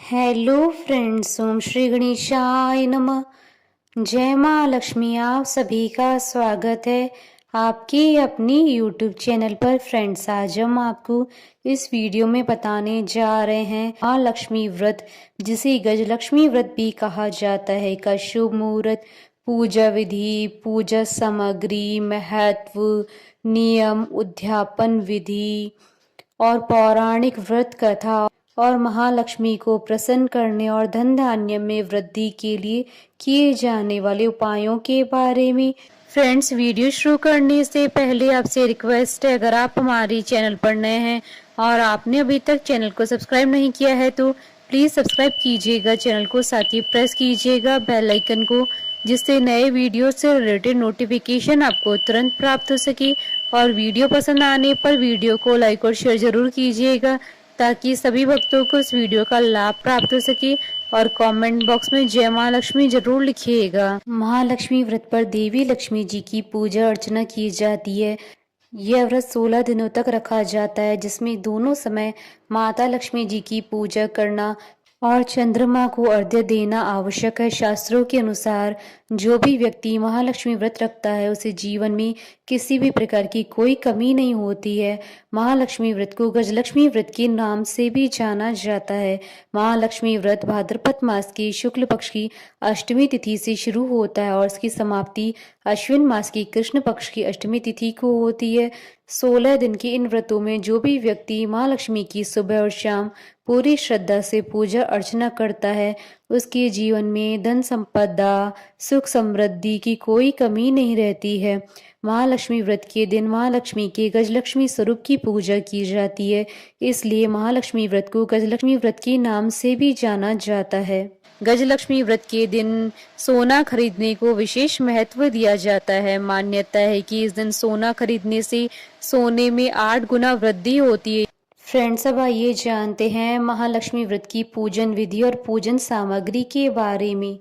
Hello friends, ओम श्री गणेशाय नमः। जय माँ लक्ष्मी। आप सभी का स्वागत है आपके अपनी यूट्यूब चैनल पर। फ्रेंड्स, आज हम आपको इस वीडियो में बताने जा रहे हैं माँ लक्ष्मी व्रत, जिसे गजलक्ष्मी व्रत भी कहा जाता है, का शुभ मुहूर्त, पूजा विधि, पूजा सामग्री, महत्व, नियम, उद्यापन विधि और पौराणिक व्रत कथा और महालक्ष्मी को प्रसन्न करने और धन धान्य में वृद्धि के लिए किए जाने वाले उपायों के बारे में। फ्रेंड्स, वीडियो शुरू करने से पहले आपसे रिक्वेस्ट है, अगर आप हमारी चैनल पर नए हैं और आपने अभी तक चैनल को सब्सक्राइब नहीं किया है तो प्लीज़ सब्सक्राइब कीजिएगा चैनल को, साथ ही प्रेस कीजिएगा बेल आइकन को, जिससे नए वीडियो से रिलेटेड नोटिफिकेशन आपको तुरंत प्राप्त हो सके। और वीडियो पसंद आने पर वीडियो को लाइक और शेयर जरूर कीजिएगा, ताकि सभी भक्तों को इस वीडियो का लाभ प्राप्त हो सके। और कमेंट बॉक्स में जय माँ लक्ष्मी जरूर लिखिएगा। महालक्ष्मी व्रत पर देवी लक्ष्मी जी की पूजा अर्चना की जाती है। यह व्रत 16 दिनों तक रखा जाता है, जिसमें दोनों समय माता लक्ष्मी जी की पूजा करना और चंद्रमा को अर्घ्य देना आवश्यक है। शास्त्रों के अनुसार जो भी व्यक्ति महालक्ष्मी व्रत रखता है, उसे जीवन में किसी भी प्रकार की कोई कमी नहीं होती है। महालक्ष्मी व्रत को गजलक्ष्मी व्रत के नाम से भी जाना जाता है। महालक्ष्मी व्रत भाद्रपद मास की शुक्ल पक्ष की अष्टमी तिथि से शुरू होता है और इसकी समाप्ति अश्विन मास की कृष्ण पक्ष की अष्टमी तिथि को होती है। 16 दिन के इन व्रतों में जो भी व्यक्ति महालक्ष्मी की सुबह और शाम पूरी श्रद्धा से पूजा अर्चना करता है, उसके जीवन में धन संपदा, सुख समृद्धि की कोई कमी नहीं रहती है। महालक्ष्मी व्रत के दिन महालक्ष्मी के गजलक्ष्मी स्वरूप की पूजा की जाती है, इसलिए महालक्ष्मी व्रत को गजलक्ष्मी व्रत के नाम से भी जाना जाता है। गजलक्ष्मी व्रत के दिन सोना खरीदने को विशेष महत्व दिया जाता है। मान्यता है कि इस दिन सोना खरीदने से सोने में 8 गुना वृद्धि होती है। फ्रेंड्स, अब आइए जानते हैं महालक्ष्मी व्रत की पूजन विधि और पूजन सामग्री के बारे में।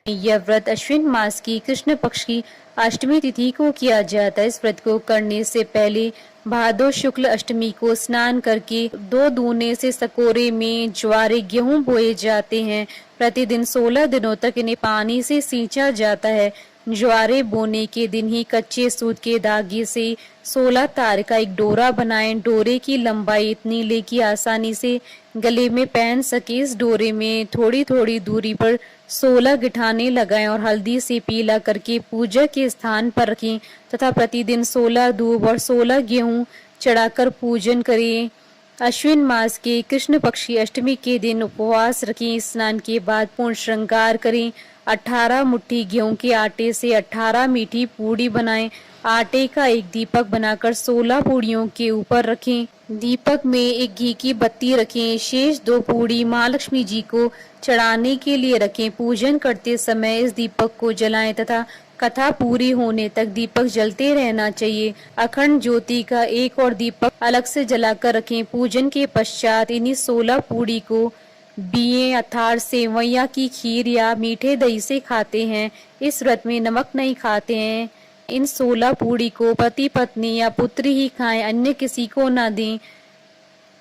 यह व्रत अश्विन मास की कृष्ण पक्ष की अष्टमी तिथि को किया जाता है। इस व्रत को करने से पहले भादो शुक्ल अष्टमी को स्नान करके 2 दूने से सकोरे में ज्वारे गेहूं बोए जाते हैं। प्रतिदिन 16 दिनों तक इन्हें पानी से सींचा जाता है। ज्वारे बोने के दिन ही कच्चे सूत के धागे से 16 तार का एक डोरा बनाएं। डोरे की लंबाई इतनी ले कि आसानी से गले में पहन सके। इस डोरे में थोड़ी थोड़ी दूरी पर 16 गिठाने लगाएं और हल्दी से पीला करके पूजा के स्थान पर रखें तथा प्रतिदिन 16 दूब और 16 गेहूं चढ़ाकर पूजन करें। अश्विन मास के कृष्ण पक्ष की अष्टमी के दिन उपवास रखें। स्नान के बाद पूर्ण श्रृंगार करें। 18 मुट्ठी गेहूं के आटे से 18 मीठी पूड़ी बनाएं। आटे का एक दीपक बनाकर 16 पूड़ियों के ऊपर रखें। दीपक में एक घी की बत्ती रखें। शेष 2 पूड़ी महालक्ष्मी जी को चढ़ाने के लिए रखें। पूजन करते समय इस दीपक को जलाएं तथा कथा पूरी होने तक दीपक जलते रहना चाहिए। अखंड ज्योति का एक और दीपक अलग से जलाकर रखें। पूजन के पश्चात इन्हीं 16 पूड़ी को बिये अर्थात सेवैया की खीर या मीठे दही से खाते हैं। इस व्रत में नमक नहीं खाते हैं। इन 16 पूड़ी को पति पत्नी या पुत्री ही खाएं, अन्य किसी को न दें।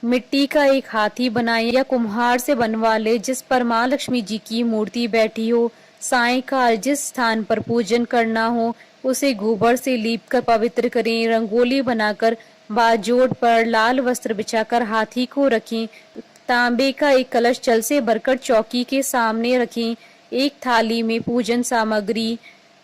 मिट्टी का एक हाथी बनाएं या कुम्हार से बनवा ले जिस पर माँ लक्ष्मी जी की मूर्ति बैठी हो। सायंकाल जिस स्थान पर पूजन करना हो उसे गोबर से लीप कर पवित्र करें। रंगोली बनाकर बाजोड़ पर लाल वस्त्र बिछाकर हाथी को रखें। तांबे का एक कलश जल से भरकर चौकी के सामने रखें। एक थाली में पूजन सामग्री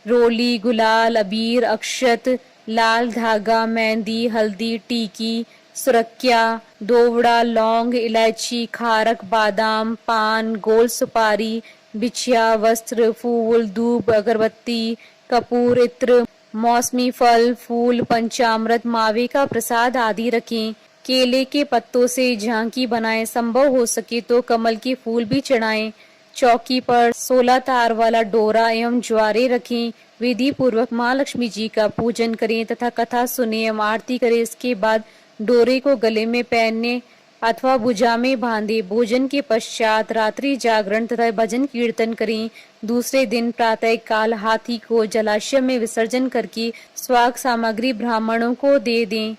रोली, गुलाल, अबीर, अक्षत, लाल धागा, मेहंदी, हल्दी, टीकी, सुरक्या, दोवड़ा, लौंग, इलायची, खारक, बादाम, पान, गोल सुपारी, बिछिया, वस्त्र, फूल, धूप, अगरबत्ती, कपूर, इत्र, मौसमी फल, फूल, पंचामृत, मावे का प्रसाद आदि रखें। केले के पत्तों से झांकी बनाएं। संभव हो सके तो कमल के फूल भी चढ़ाएं। चौकी पर 16 तार वाला डोरा एवं ज्वारे रखें। विधि पूर्वक माँ लक्ष्मी जी का पूजन करें तथा कथा सुने एवं आरती करें। इसके बाद डोरे को गले में पहनने अथवा भुजा में बांधे। भोजन के पश्चात रात्रि जागरण तथा भजन कीर्तन करें। दूसरे दिन प्रातः काल हाथी को जलाशय में विसर्जन करके स्वाग सामग्री ब्राह्मणों को दे दें।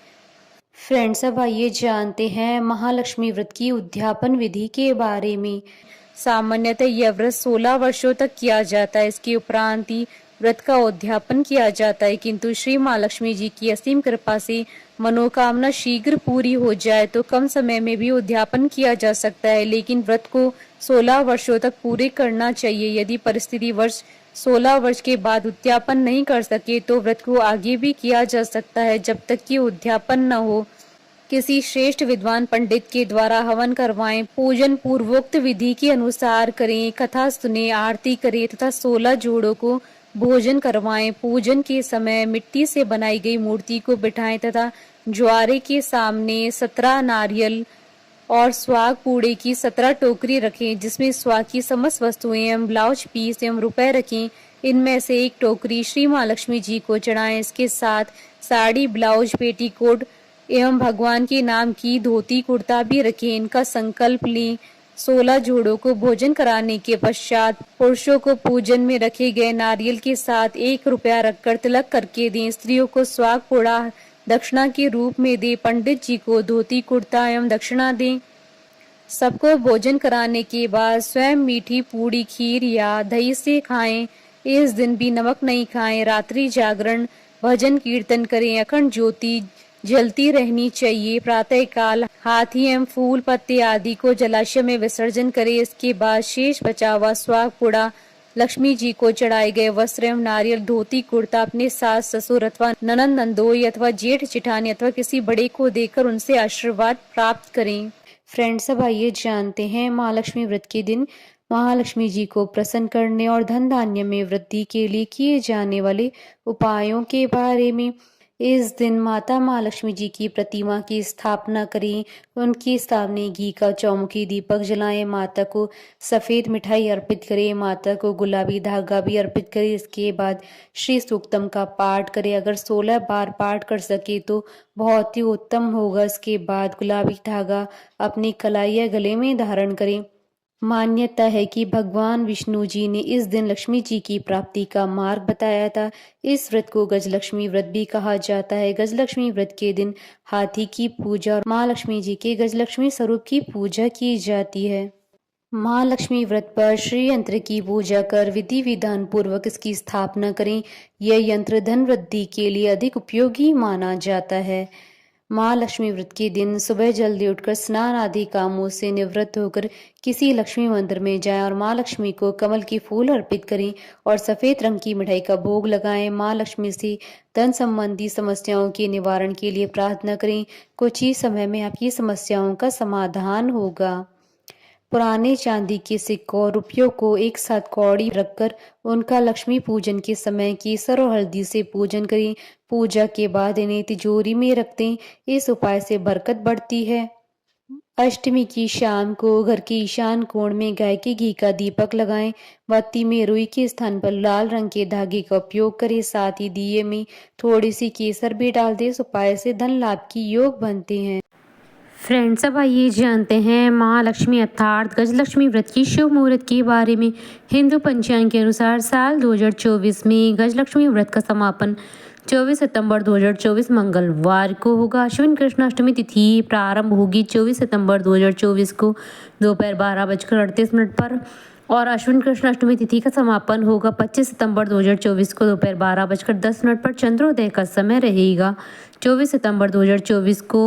फ्रेंड्स, अब आइए जानते हैं महालक्ष्मी व्रत की उद्यापन विधि के बारे में। सामान्यतः यह व्रत 16 वर्षों तक किया जाता है। इसके उपरांत ही व्रत का उद्यापन किया जाता है, किंतु श्री महालक्ष्मी जी की असीम कृपा से मनोकामना शीघ्र पूरी हो जाए तो कम समय में भी उद्यापन किया जा सकता है, लेकिन व्रत को 16 वर्षों तक पूरे करना चाहिए। यदि परिस्थिति वर्ष 16 वर्ष के बाद उद्यापन नहीं कर सके तो व्रत को आगे भी किया जा सकता है जब तक कि उद्यापन न हो। किसी श्रेष्ठ विद्वान पंडित के द्वारा हवन करवाएं, पूजन पूर्वोक्त विधि के अनुसार करें, कथा सुने, आरती करें तथा 16 जोड़ों को भोजन करवाएं। पूजन के समय मिट्टी से बनाई गई मूर्ति को बिठाएं तथा ज्वारे के सामने 17 नारियल और स्वाग पूड़े की 17 टोकरी रखें, जिसमें स्वाग की समस्त वस्तुएं एवं ब्लाउज पीस एवं रुपए रखें। इनमें से एक टोकरी श्री महालक्ष्मी जी को चढ़ाएं। इसके साथ साड़ी, ब्लाउज, पेटीकोट एवं भगवान के नाम की धोती कुर्ता भी रखें। इनका संकल्प लें। 16 जोड़ों को भोजन कराने के पश्चात पुरुषों को पूजन में रखे गए नारियल के साथ 1 रुपया रखकर तिलक करके दें। स्त्रियों को स्वाग पूड़ा दक्षिणा के रूप में दें। पंडित जी को धोती कुर्ता एवं दक्षिणा दें। सबको भोजन कराने के बाद स्वयं मीठी पूड़ी, खीर या दही से खाएं। इस दिन भी नमक नहीं खाएं। रात्रि जागरण, भजन कीर्तन करें। अखंड ज्योति जलती रहनी चाहिए। प्रातः काल हाथी एवं फूल पत्ते आदि को जलाशय में विसर्जन करें। इसके बाद शेष बचा हुआ स्वाग पुड़ा लक्ष्मी जी को चढ़ाए गए वस्त्र एवं नारियल, धोती कुर्ता अपने सास ससुर अथवा ननंद नंदोई अथवा जेठ जेठानी अथवा किसी बड़े को देकर उनसे आशीर्वाद प्राप्त करें। फ्रेंड्स, अब आइए जानते हैं महालक्ष्मी व्रत के दिन महालक्ष्मी जी को प्रसन्न करने और धन धान्य में वृद्धि के लिए किए जाने वाले उपायों के बारे में। इस दिन माता महालक्ष्मी जी की प्रतिमा की स्थापना करें। उनके सामने घी का चौमुखी दीपक जलाएं। माता को सफ़ेद मिठाई अर्पित करें। माता को गुलाबी धागा भी अर्पित करें। इसके बाद श्री सूक्तम का पाठ करें। अगर 16 बार पाठ कर सके तो बहुत ही उत्तम होगा। इसके बाद गुलाबी धागा अपनी कलाई या गले में धारण करें। मान्यता है कि भगवान विष्णु जी ने इस दिन लक्ष्मी जी की प्राप्ति का मार्ग बताया था। इस व्रत को गजलक्ष्मी व्रत भी कहा जाता है। गजलक्ष्मी व्रत के दिन हाथी की पूजा और माँ लक्ष्मी जी के गजलक्ष्मी स्वरूप की पूजा की जाती है। महालक्ष्मी व्रत पर श्री यंत्र की पूजा कर विधि विधान पूर्वक इसकी स्थापना करें। यह यंत्र धन वृद्धि के लिए अधिक उपयोगी माना जाता है। महालक्ष्मी व्रत के दिन सुबह जल्दी उठकर स्नान आदि कामों से निवृत्त होकर किसी लक्ष्मी मंदिर में जाएं और माँ लक्ष्मी को कमल के फूल अर्पित करें और सफ़ेद रंग की मिठाई का भोग लगाएं। माँ लक्ष्मी से धन संबंधी समस्याओं के निवारण के लिए प्रार्थना करें। कुछ ही समय में आपकी समस्याओं का समाधान होगा। पुराने चांदी के सिक्कों और रुपयों को एक साथ कौड़ी रखकर उनका लक्ष्मी पूजन के समय केसर और हल्दी से पूजन करें। पूजा के बाद इन्हें तिजोरी में रख दें। इस उपाय से बरकत बढ़ती है। अष्टमी की शाम को घर के ईशान कोण में गाय के घी का दीपक लगाएं। बत्ती में रुई के स्थान पर लाल रंग के धागे का उपयोग करें। साथ ही दिए में थोड़ी सी केसर भी डाल दें। इस उपाय से धन लाभ की योग बनते हैं। फ्रेंड्स, अब आइए जानते हैं महालक्ष्मी अर्थात गजलक्ष्मी व्रत की शुभ मुहूर्त के बारे में। हिंदू पंचांग के अनुसार साल 2024 में गजलक्ष्मी व्रत का समापन 24 सितंबर 2024 मंगलवार को होगा। अश्विन कृष्णाष्टमी तिथि प्रारंभ होगी 24 सितंबर 2024 को दोपहर 12:38 पर और अश्विन कृष्णाष्टमी तिथि का समापन होगा 25 सितंबर 2024 को दोपहर 12:10 पर। चंद्रोदय का समय रहेगा 24 सितंबर 2024 को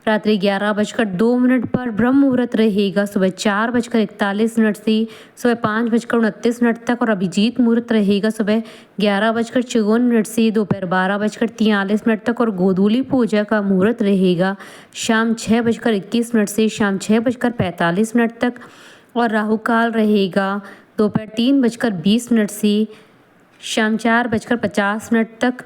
रात्रि 11:02 पर। ब्रह्म मुहूर्त रहेगा सुबह 4:41 से सुबह 5:29 तक और अभिजीत मुहूर्त रहेगा सुबह 11:54 से दोपहर 12:43 तक और गोधूली पूजा का मुहूर्त रहेगा शाम 6:21 से शाम 6:45 तक और राहु काल रहेगा दोपहर 3:20 से शाम 4:50 तक।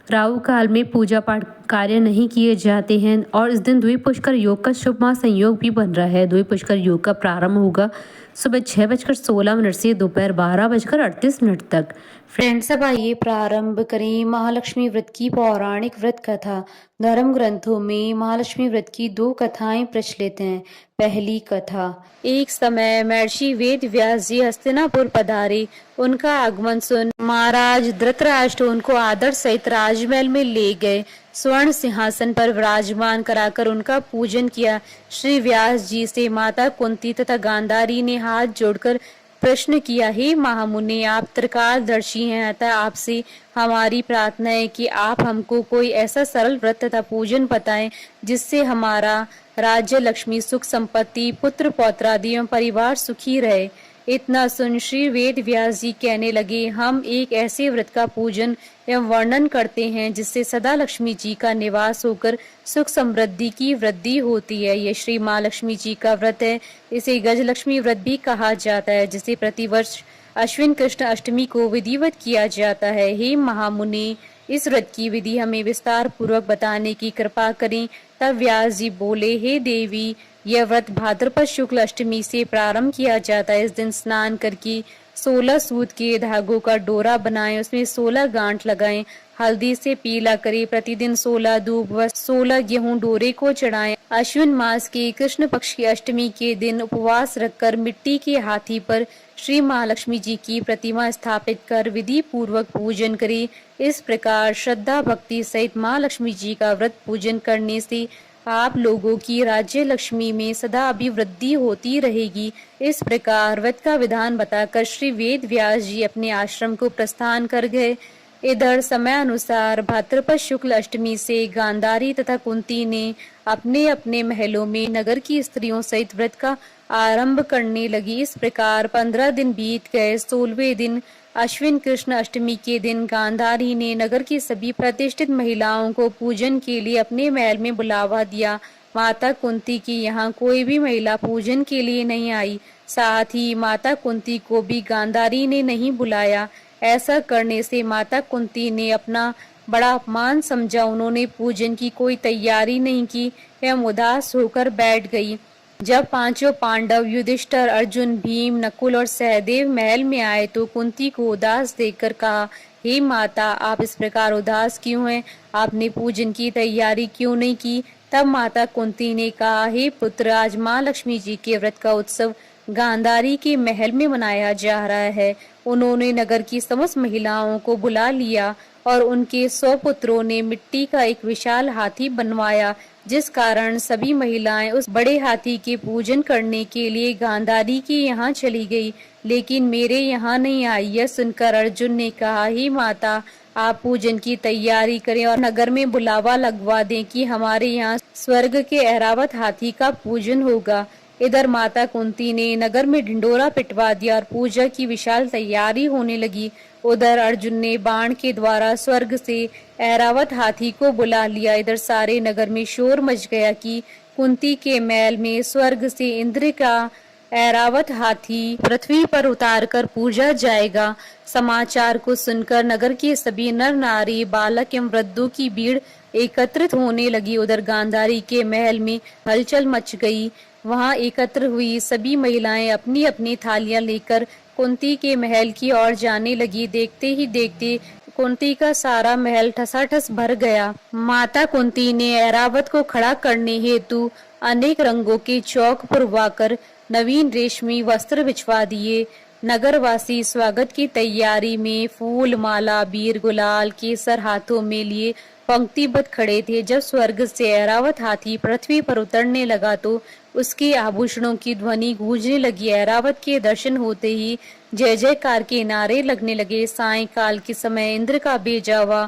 राहु काल में पूजा पाठ कार्य नहीं किए जाते हैं और इस दिन द्विपुष्कर योग का शुभ संयोग भी बन रहा है। द्विपुष्कर योग का प्रारंभ होगा सुबह 6:16 से दोपहर 12:38 तक। फ्रेंड्स, अब आइए प्रारंभ करें महालक्ष्मी व्रत की पौराणिक व्रत कथा। धर्म ग्रंथों में महालक्ष्मी व्रत की 2 कथाएं प्रचलित हैं। पहली कथा। एक समय महर्षि वेद व्यास जी हस्तिनापुर पधारे। उनका आगमन सुन महाराज धृतराष्ट्र उनको आदर सहित राजमहल में ले गए। स्वर्ण सिंहासन पर विराजमान कराकर उनका पूजन किया। श्री व्यास जी से माता कुंती तथा गांधारी ने हाथ जोड़कर प्रश्न किया, हे महामुनि, आप त्रिकालदर्शी हैं, अतः आपसे हमारी प्रार्थना है कि आप हमको कोई ऐसा सरल व्रत तथा पूजन बताएं जिससे हमारा राज्य, लक्ष्मी, सुख, संपत्ति, पुत्र पौत्रादि एवं परिवार सुखी रहे। इतना सुन श्री वेद व्यास जी कहने लगे, हम एक ऐसे व्रत का पूजन एवं वर्णन करते हैं जिससे सदा लक्ष्मी जी का निवास होकर सुख समृद्धि की वृद्धि होती है। यह श्री माँ लक्ष्मी जी का व्रत है। इसे गजलक्ष्मी व्रत भी कहा जाता है, जिसे प्रतिवर्ष अश्विन कृष्ण अष्टमी को विधिवत किया जाता है। हे महामुनि, इस व्रत की विधि हमें विस्तार पूर्वक बताने की कृपा करें। तब व्यास जी बोले, हे देवी, यह व्रत भाद्रपद शुक्ल अष्टमी से प्रारंभ किया जाता है। इस दिन स्नान करके 16 सूत के धागों का डोरा बनाएं, उसमें 16 गांठ लगाएं, हल्दी से पीला करें, प्रतिदिन 16 दूब व 16 गेहूं डोरे को चढ़ाएं। अश्विन मास के कृष्ण पक्ष की अष्टमी के दिन उपवास रखकर मिट्टी के हाथी पर श्री महालक्ष्मी जी की प्रतिमा स्थापित कर विधि पूर्वक पूजन करें। इस प्रकार श्रद्धा भक्ति सहित माँ लक्ष्मी जी का व्रत पूजन करने से आप लोगों की राज्य लक्ष्मी में सदा अभिवृद्धि होती रहेगी। इस प्रकार व्रत का विधान बताकर श्री वेद व्यास जी अपने आश्रम को प्रस्थान कर गए। इधर समय अनुसार भाद्रपद शुक्ल अष्टमी से गांधारी तथा कुंती ने अपने अपने महलों में नगर की स्त्रियों सहित व्रत का आरंभ करने लगी। इस प्रकार 15 दिन बीत गए। 16वें दिन अश्विन कृष्ण अष्टमी के दिन गांधारी ने नगर की सभी प्रतिष्ठित महिलाओं को पूजन के लिए अपने महल में बुलावा दिया। माता कुंती की यहाँ कोई भी महिला पूजन के लिए नहीं आई। साथ ही माता कुंती को भी गांधारी ने नहीं बुलाया। ऐसा करने से माता कुंती ने अपना बड़ा अपमान समझा। उन्होंने पूजन की कोई तैयारी नहीं की एवं उदास होकर बैठ गई। जब पांचों पांडव युधिष्ठिर, अर्जुन, भीम, नकुल और सहदेव महल में आए तो कुंती को उदास देखकर कहा, हे माता, आप इस प्रकार उदास क्यों हैं? आपने पूजन की तैयारी क्यों नहीं की? तब माता कुंती ने कहा, हे पुत्र, आज माँ लक्ष्मी जी के व्रत का उत्सव गांधारी के महल में मनाया जा रहा है। उन्होंने नगर की समस्त महिलाओं को बुला लिया और उनके 100 पुत्रों ने मिट्टी का एक विशाल हाथी बनवाया, जिस कारण सभी महिलाएं उस बड़े हाथी के पूजन करने के लिए गांधारी के यहाँ चली गई, लेकिन मेरे यहाँ नहीं आई। यह सुनकर अर्जुन ने कहा, हे माता, आप पूजन की तैयारी करें और नगर में बुलावा लगवा दें कि हमारे यहाँ स्वर्ग के ऐरावत हाथी का पूजन होगा। इधर माता कुंती ने नगर में ढिंडोरा पिटवा दिया और पूजा की विशाल तैयारी होने लगी। उधर अर्जुन ने बाण के द्वारा स्वर्ग से ऐरावत हाथी को बुला लिया। इधर सारे नगर में शोर मच गया कि कुंती के महल में स्वर्ग से इंद्र का ऐरावत हाथी पृथ्वी पर उतारकर पूजा जाएगा। समाचार को सुनकर नगर के सभी नर नारी, बालक एवं वृद्धों की भीड़ एकत्रित होने लगी। उधर गांधारी के महल में हलचल मच गई। वहां एकत्र हुई सभी महिलाएं अपनी अपनी थालियां लेकर कुंती के महल की ओर जाने लगी। देखते ही देखते कुंती का सारा महल ठसाठस भर गया। माता कुंती ने ऐरावत को खड़ा करने हेतु अनेक रंगों के चौक पुरवाकर नवीन रेशमी वस्त्र बिछवा दिए। नगरवासी स्वागत की तैयारी में फूल, माला, बीर, गुलाल, केसर हाथों में लिए पंक्तिबद्ध खड़े थे। जब स्वर्ग से ऐरावत हाथी पृथ्वी पर उतरने लगा तो उसके आभूषणों की ध्वनि गूंजने लगी। ऐरावत के दर्शन होते ही जय जयकार के नारे लगने लगे। सायंकाल के समय इंद्र का भेजा हुआ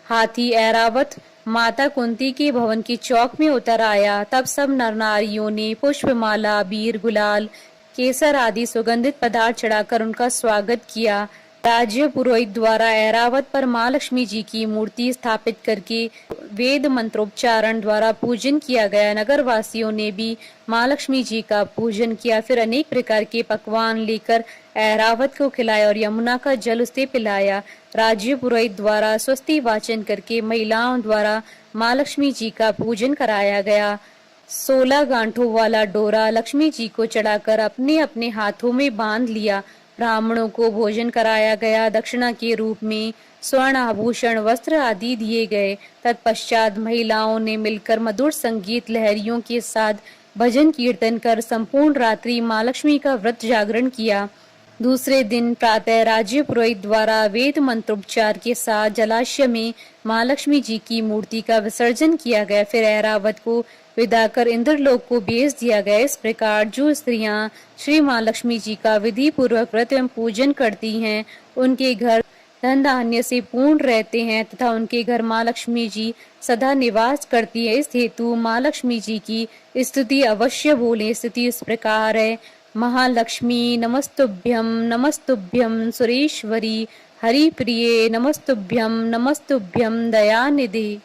हाथी ऐरावत माता कुंती के भवन के चौक में उतर आया। तब सब नर नारियों ने पुष्पमाला, बीर, गुलाल, केसर आदि सुगंधित पदार्थ चढ़ाकर उनका स्वागत किया। राज्य पुरोहित द्वारा ऐरावत पर माँ लक्ष्मी जी की मूर्ति स्थापित करके वेद मंत्रोच्चारण द्वारा पूजन किया गया। नगर वासियों ने भी माँ लक्ष्मी जी का पूजन किया। फिर अनेक प्रकार के पकवान लेकर ऐरावत को खिलाया और यमुना का जल उसे पिलाया। राज्य पुरोहित द्वारा स्वस्ति वाचन करके महिलाओं द्वारा माँ लक्ष्मी जी का पूजन कराया गया। 16 गांठों वाला डोरा लक्ष्मी जी को चढ़ाकर अपने अपने हाथों में बांध लिया। ब्राह्मणों को भोजन कराया गया। दक्षिणा के रूप में स्वर्ण आभूषण, वस्त्र आदि दिए गए। तत्पश्चात महिलाओं ने मिलकर मधुर संगीत लहरियों के साथ भजन कीर्तन कर संपूर्ण रात्रि माँ लक्ष्मी का व्रत जागरण किया। दूसरे दिन प्रातः राज्य पुरोहित द्वारा वेद मंत्रोपचार के साथ जलाशय में महालक्ष्मी जी की मूर्ति का विसर्जन किया गया। फिर ऐरावत को विदा कर इंद्रलोक को भेज दिया गया। इस प्रकार जो स्त्रियां श्री महालक्ष्मी जी का विधि पूर्वक व्रत एवं पूजन करती हैं, उनके घर धन धान्य से पूर्ण रहते हैं तथा उनके घर माँ लक्ष्मी जी सदा निवास करती है। इस हेतु माँ लक्ष्मी जी की स्तुति अवश्य बोलें। स्तुति इस प्रकार है: महालक्ष्मी नमस्तुभ्यं सुरेश्वरी हरिप्रिये नमस्तुभ्यं दयानिधि।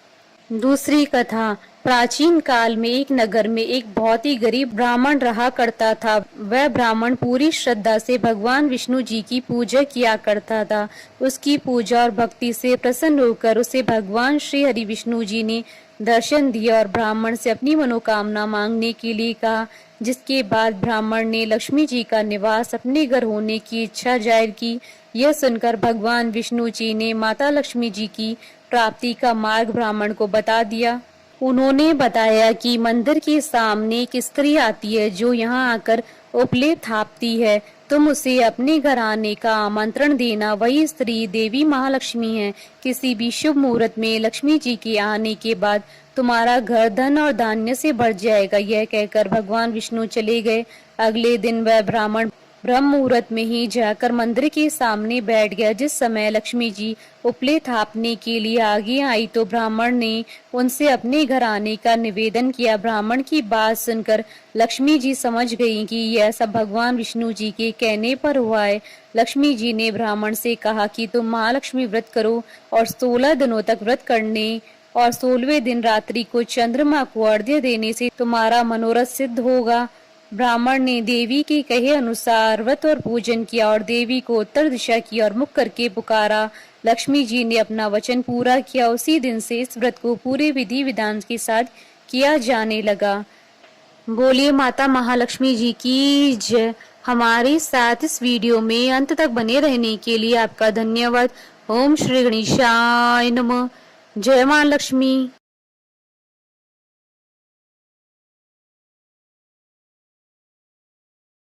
दूसरी कथा। प्राचीन काल में एक नगर में एक बहुत ही गरीब ब्राह्मण रहा करता था। वह ब्राह्मण पूरी श्रद्धा से भगवान विष्णु जी की पूजा किया करता था। उसकी पूजा और भक्ति से प्रसन्न होकर उसे भगवान श्री हरि विष्णु जी ने दर्शन दिया और ब्राह्मण से अपनी मनोकामना मांगने के लिए कहा, जिसके बाद ब्राह्मण ने लक्ष्मी जी का निवास अपने घर होने की इच्छा जाहिर की। यह सुनकर भगवान विष्णु जी ने माता लक्ष्मी जी की प्राप्ति का मार्ग ब्राह्मण को बता दिया। उन्होंने बताया कि मंदिर के सामने एक स्त्री आती है जो यहाँ आकर उपले थापती है। तुम उसे अपने घर आने का आमंत्रण देना। वही स्त्री देवी महालक्ष्मी है। किसी भी शुभ मुहूर्त में लक्ष्मी जी के आने के बाद तुम्हारा घर धन और धान्य से भर जाएगा। यह कहकर भगवान विष्णु चले गए। अगले दिन वह ब्राह्मण ब्रह्म मुहूर्त में ही जाकर मंदिर के सामने बैठ गया। जिस समय लक्ष्मी जी उपले थापने के लिए आगे आई तो ब्राह्मण ने उनसे अपने घर आने का निवेदन किया। ब्राह्मण की बात सुनकर लक्ष्मी जी समझ गई कि यह सब भगवान विष्णु जी के कहने पर हुआ है। लक्ष्मी जी ने ब्राह्मण से कहा कि तुम महालक्ष्मी व्रत करो और 16 दिनों तक व्रत करने और 16वें दिन रात्रि को चंद्रमा को अर्घ्य देने से तुम्हारा मनोरथ सिद्ध होगा। ब्राह्मण ने देवी के कहे अनुसार व्रत और पूजन किया और देवी को उत्तर दिशा की ओर मुख करके पुकारा। लक्ष्मी जी ने अपना वचन पूरा किया। उसी दिन से इस व्रत को पूरे विधि विधान के साथ किया जाने लगा। बोलिए माता महालक्ष्मी जी की जय। हमारे साथ इस वीडियो में अंत तक बने रहने के लिए आपका धन्यवाद। ओम श्री गणेशाय नमः। जय मां लक्ष्मी।